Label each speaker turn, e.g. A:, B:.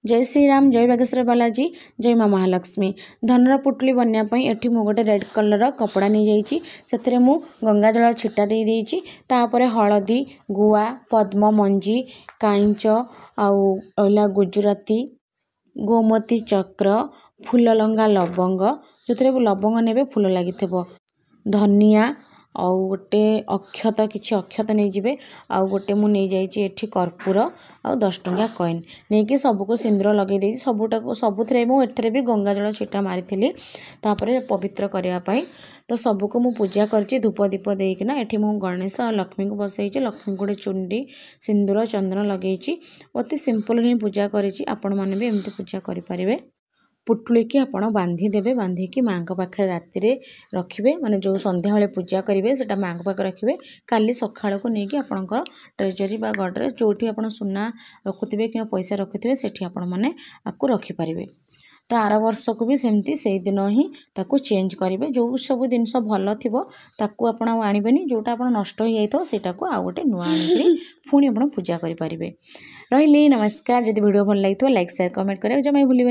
A: जय श्री राम, जय बागेश्वर बालाजी, जय माँ महालक्ष्मी। धनर पुटुली बनवाई एठी मु गोटे रेड कलर कपड़ा नहीं जाइए से मु गंगा जल छिटा दे देइछि। तापरे हलदी गुआ पद्म मंजी कांच आउला गुजराती गोमती चक्र फूल लंगा लवंग जो लवंग ने फूल लगी धनिया आउ गोटे अक्षत किसी अक्षत नहीं जिबे आउ गोटे मु नहीं जाइए एठी कर्पूर आउ 10 टंका कॉइन नहीं कि सबको सिंदूर लगे देइछि। सबुथे एठरे भी गंगा जल छिटा मारी तापरे पवित्र करने तो सबको मु पूजा करछि धूप दीप देकिना। एठी मु गणेश और लक्ष्मी को बसैछि। लक्ष्मी गोटे चुंडी सिंदूर चंदन लगेछि। अति सिंपल ही पूजा करिछि। आपण माने भी एमती पूजा करि परिबे। पुटुली की आपण बांधी देबे, बांधी की माँ पाखे राति रे रखिबे, माने जो संध्या बेले पूजा करिवे सेटा माँ पाखे रखिबे। काली सखाळ को नेकी आपणकर ट्रेजरी बा गडरे जोठी आपण सुना रखुथिबे कि पैसा रखुथिबे सेठी आपण माने आकु रखि परिबे। तो आर वर्ष को भी सेमती से दिन ही ताकू चेंज करेंगे। जो सब जिनस भल थी ताकू आपण आनबेनी, जोटा आप नष्ट हो जाए सेटा को आउ गोटे नुआ आनिक पुणी आप पूजा करेंगे। रही नमस्कार। जब वीडियो भल लगी लाइक शेयर कमेंट करें जमा भूलें।